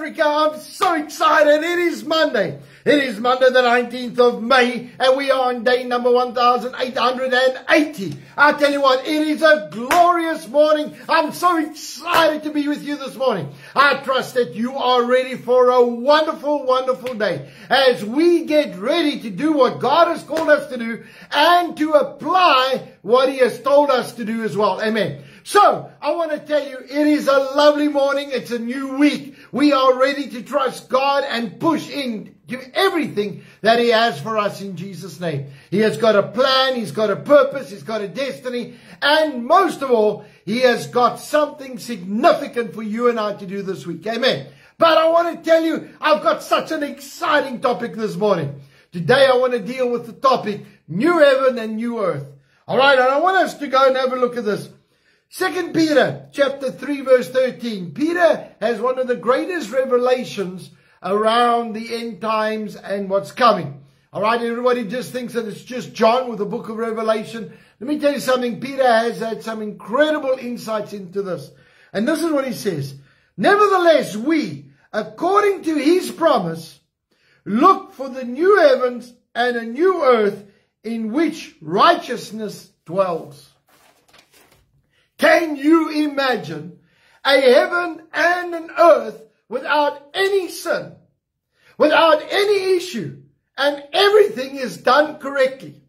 Africa. I'm so excited. It is Monday. It is Monday the 19th of May and we are on day number 1880. I tell you what, it is a glorious morning. I'm so excited to be with you this morning. I trust that you are ready for a wonderful, wonderful day as we get ready to do what God has called us to do and to apply what He has told us to do as well. Amen. So, I want to tell you, it is a lovely morning. It's a new week. We are ready to trust God and push into everything that He has for us in Jesus' name. He has got a plan. He's got a purpose. He's got a destiny. And most of all, He has got something significant for you and I to do this week. Amen. But I want to tell you, I've got such an exciting topic this morning. Today, I want to deal with the topic, New Heaven and New Earth. All right, and I want us to go and have a look at this. 2 Peter chapter 3 verse 13. Peter has one of the greatest revelations around the end times and what's coming. All right, everybody just thinks that it's just John with the book of Revelation. Let me tell you something. Peter has had some incredible insights into this. And this is what he says. Nevertheless, we, according to His promise, look for the new heavens and a new earth in which righteousness dwells. Can you imagine a heaven and an earth without any sin, without any issue, and everything is done correctly?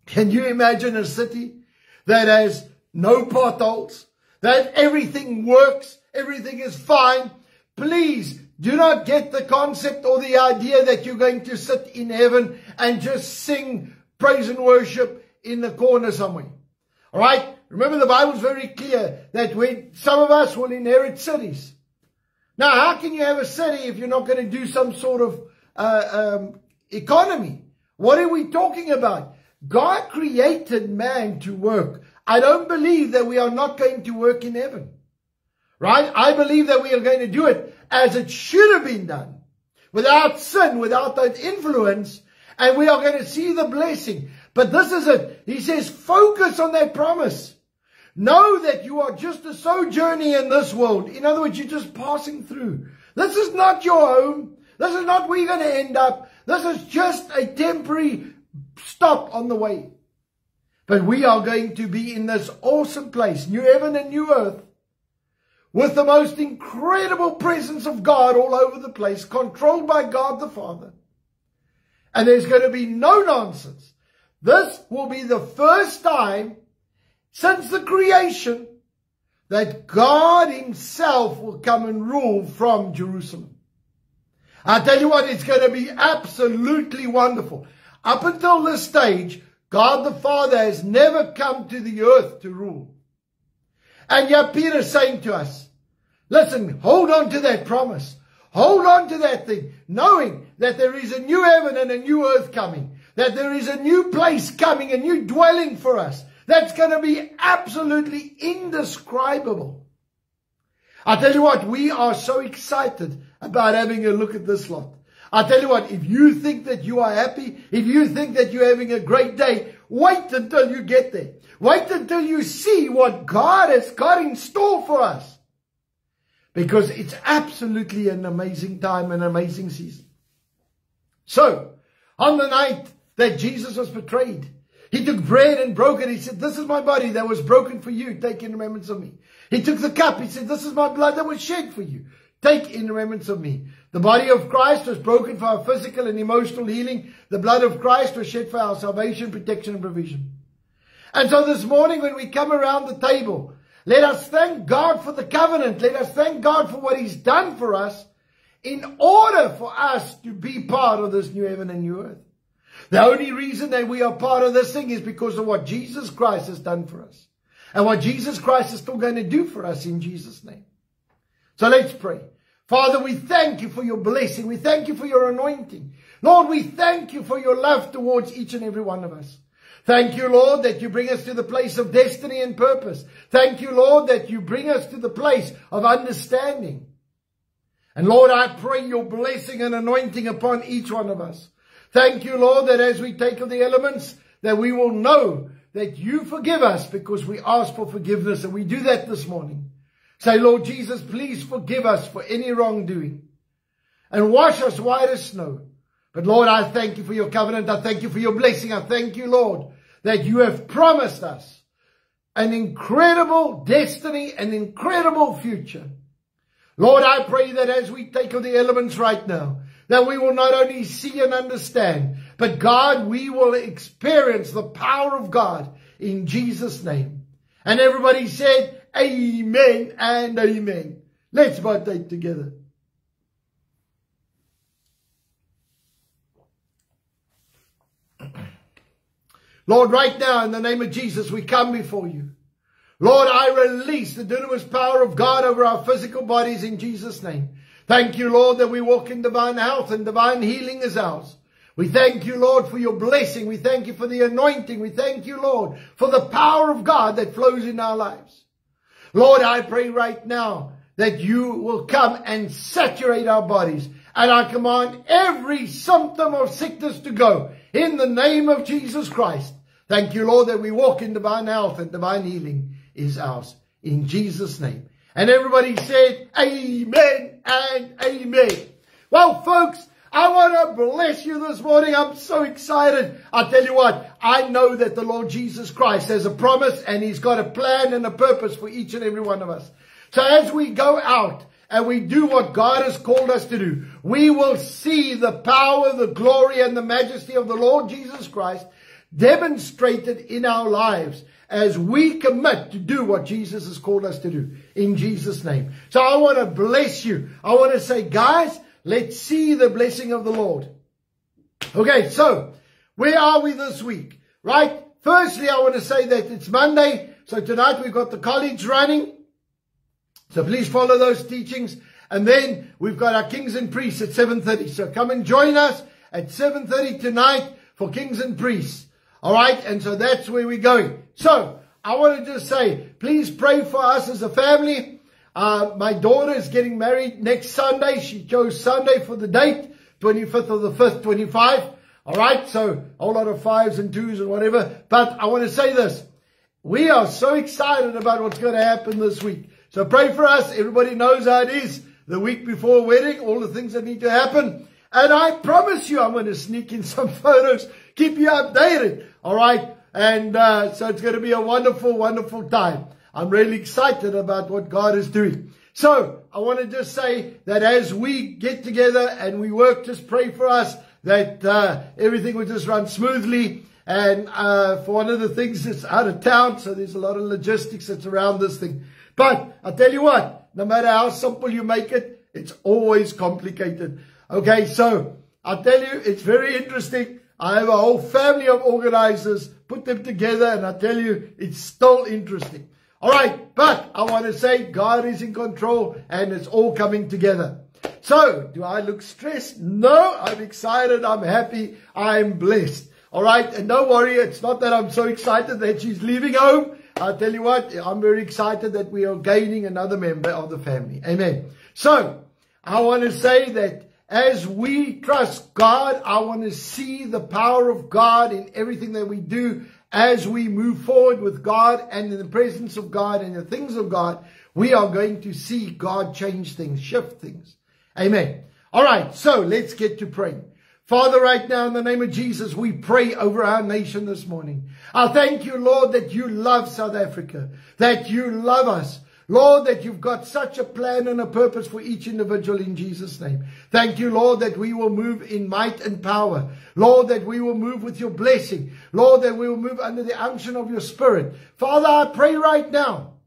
Can you imagine a city that has no potholes, that everything works, everything is fine? Please do not get the concept or the idea that you're going to sit in heaven and just sing praise and worship in the corner somewhere. All right? Remember, the Bible's very clear that some of us will inherit cities. Now, how can you have a city if you're not going to do some sort of economy? What are we talking about? God created man to work. I don't believe that we are not going to work in heaven. Right? I believe that we are going to do it as it should have been done. Without sin, without that influence. And we are going to see the blessing. But this is it. He says, focus on that promise. Know that you are just a sojourner in this world. In other words, you're just passing through. This is not your home. This is not where you're going to end up. This is just a temporary stop on the way. But we are going to be in this awesome place, new heaven and new earth, with the most incredible presence of God all over the place, controlled by God the Father. And there's going to be no nonsense. This will be the first time since the creation that God Himself will come and rule from Jerusalem. I tell you what, it's going to be absolutely wonderful. Up until this stage, God the Father has never come to the earth to rule. And yet Peter's saying to us, listen, hold on to that promise. Hold on to that thing, knowing that there is a new heaven and a new earth coming. That there is a new place coming, a new dwelling for us. That's going to be absolutely indescribable. I tell you what, we are so excited about having a look at this lot. I tell you what, if you think that you are happy, if you think that you're having a great day, wait until you get there. Wait until you see what God has got in store for us. Because it's absolutely an amazing time, an amazing season. So, on the night that Jesus was betrayed, He took bread and broke it. He said, this is my body that was broken for you. Take in remembrance of me. He took the cup. He said, this is my blood that was shed for you. Take in remembrance of me. The body of Christ was broken for our physical and emotional healing. The blood of Christ was shed for our salvation, protection, and provision. And so this morning when we come around the table, let us thank God for the covenant. Let us thank God for what He's done for us in order for us to be part of this new heaven and new earth. The only reason that we are part of this thing is because of what Jesus Christ has done for us. And what Jesus Christ is still going to do for us in Jesus' name. So let's pray. Father, we thank You for Your blessing. We thank You for Your anointing. Lord, we thank You for Your love towards each and every one of us. Thank You, Lord, that You bring us to the place of destiny and purpose. Thank You, Lord, that You bring us to the place of understanding. And Lord, I pray Your blessing and anointing upon each one of us. Thank You, Lord, that as we take of the elements, that we will know that You forgive us because we ask for forgiveness, and we do that this morning. Say, Lord Jesus, please forgive us for any wrongdoing and wash us white as snow. But Lord, I thank you for your covenant. I thank you for your blessing. I thank you, Lord, that you have promised us an incredible destiny, an incredible future. Lord, I pray that as we take on the elements right now, that we will not only see and understand, but God, we will experience the power of God in Jesus' name. And everybody said, amen and amen. Let's partake together. Lord, right now, in the name of Jesus, we come before you. Lord, I release the dunamis power of God over our physical bodies in Jesus' name. Thank you, Lord, that we walk in divine health and divine healing is ours. We thank you, Lord, for your blessing. We thank you for the anointing. We thank you, Lord, for the power of God that flows in our lives. Lord, I pray right now that you will come and saturate our bodies. And I command every symptom of sickness to go in the name of Jesus Christ. Thank you, Lord, that we walk in divine health and divine healing is ours. In Jesus' name. And everybody said, amen and amen. Well, folks, I want to bless you this morning. I'm so excited. I tell you what, I know that the Lord Jesus Christ has a promise and he's got a plan and a purpose for each and every one of us. So as we go out and we do what God has called us to do, we will see the power, the glory, and the majesty of the Lord Jesus Christ demonstrated in our lives as we commit to do what Jesus has called us to do in Jesus' name. So I want to bless you. I want to say, guys, let's see the blessing of the Lord. Okay, so where are we this week? Right? Firstly, I want to say that it's Monday. So tonight we've got the college running. So please follow those teachings. And then we've got our Kings and Priests at 7:30. So come and join us at 7:30 tonight for Kings and Priests. All right. And so that's where we're going. So I want to just say, please pray for us as a family. My daughter is getting married next Sunday. She chose Sunday for the date, 25th of the 5th, 25. All right. So a whole lot of 5s and 2s and whatever. But I want to say this. We are so excited about what's going to happen this week. So pray for us. Everybody knows how it is. The week before wedding, all the things that need to happen. And I promise you, I'm going to sneak in some photos, keep you updated. All right. And so it's going to be a wonderful, wonderful time. I'm really excited about what God is doing. So I want to just say that as we get together and we work, just pray for us that everything will just run smoothly. And for one of the things that's out of town, so there's a lot of logistics that's around this thing. But I'll tell you what, no matter how simple you make it, it's always complicated. Okay, so I'll tell you, it's very interesting. I have a whole family of organizers, put them together, and I tell you, it's still interesting. All right, but I want to say God is in control and it's all coming together. So, do I look stressed? No, I'm excited, I'm happy, I'm blessed. All right, and don't worry, it's not that I'm so excited that she's leaving home. I'll tell you what, I'm very excited that we are gaining another member of the family. Amen. So, I want to say that as we trust God, I want to see the power of God in everything that we do. As we move forward with God and in the presence of God and the things of God, we are going to see God change things, shift things. Amen. All right, so let's get to praying. Father, right now in the name of Jesus, we pray over our nation this morning. I thank you, Lord, that you love South Africa, that you love us. Lord, that you've got such a plan and a purpose for each individual in Jesus' name. Thank you, Lord, that we will move in might and power. Lord, that we will move with your blessing. Lord, that we will move under the unction of your Spirit. Father, I pray right now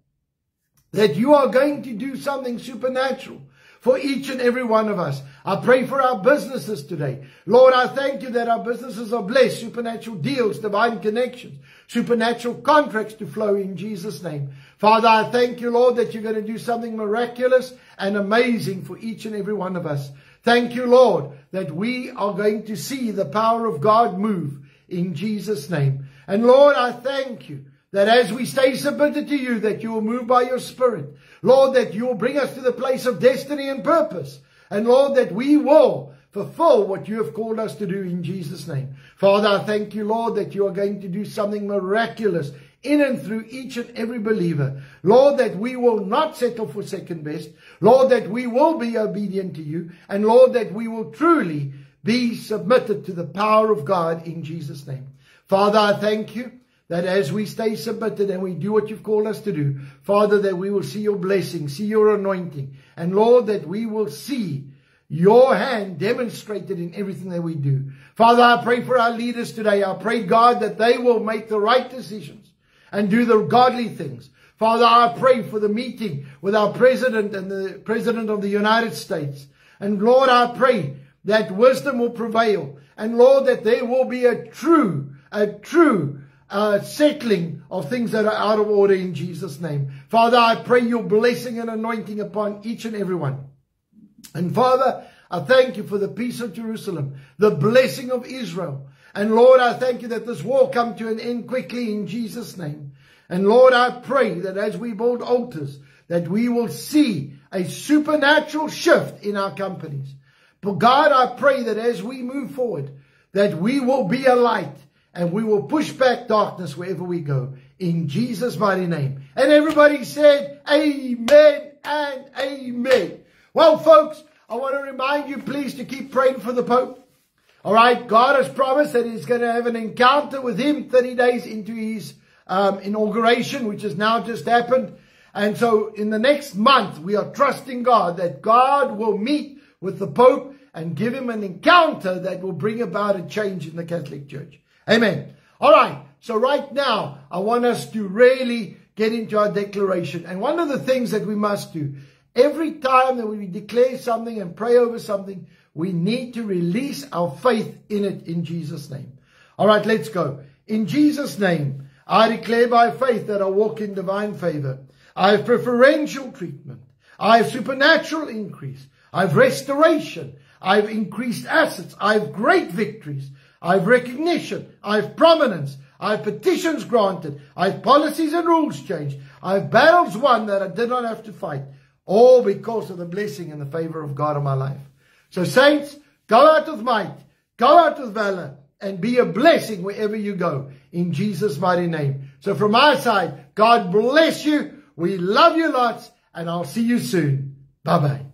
that you are going to do something supernatural for each and every one of us. I pray for our businesses today. Lord, I thank you that our businesses are blessed. Supernatural deals, divine connections, supernatural contracts to flow in Jesus' name. Father, I thank you, Lord, that you're going to do something miraculous and amazing for each and every one of us. Thank you, Lord, that we are going to see the power of God move in Jesus' name. And Lord, I thank you that as we stay submitted to you, that you will move by your Spirit. Lord, that you will bring us to the place of destiny and purpose. And Lord, that we will fulfill what you have called us to do in Jesus' name. Father, I thank you, Lord, that you are going to do something miraculous in and through each and every believer. Lord, that we will not settle for second best. Lord, that we will be obedient to you. And Lord, that we will truly be submitted to the power of God in Jesus' name. Father, I thank you that as we stay submitted and we do what you've called us to do, Father, that we will see your blessing, see your anointing. And Lord, that we will see your hand demonstrated in everything that we do. Father, I pray for our leaders today. I pray, God, that they will make the right decisions and do the godly things. Father, I pray for the meeting with our president and the president of the United States. And Lord, I pray that wisdom will prevail. And Lord, that there will be a true settling of things that are out of order in Jesus' name. Father, I pray your blessing and anointing upon each and every one. And Father, I thank you for the peace of Jerusalem, the blessing of Israel. And Lord, I thank you that this war come to an end quickly in Jesus' name. And Lord, I pray that as we build altars, that we will see a supernatural shift in our companies. But God, I pray that as we move forward, that we will be a light and we will push back darkness wherever we go. In Jesus' mighty name. And everybody said, amen and amen. Well, folks, I want to remind you, please, to keep praying for the Pope. All right, God has promised that he's going to have an encounter with him 30 days into his inauguration, which has now just happened. And so in the next month, we are trusting God that God will meet with the Pope and give him an encounter that will bring about a change in the Catholic Church. Amen. All right, so right now, I want us to really get into our declaration. And one of the things that we must do, every time that we declare something and pray over something, we need to release our faith in it in Jesus' name. All right, let's go. In Jesus' name, I declare by faith that I walk in divine favor. I have preferential treatment. I have supernatural increase. I have restoration. I have increased assets. I have great victories. I have recognition. I have prominence. I have petitions granted. I have policies and rules changed. I have battles won that I did not have to fight. All because of the blessing and the favor of God in my life. So saints, go out with might, go out with valor, and be a blessing wherever you go. In Jesus' mighty name. So from my side, God bless you. We love you lots, and I'll see you soon. Bye-bye.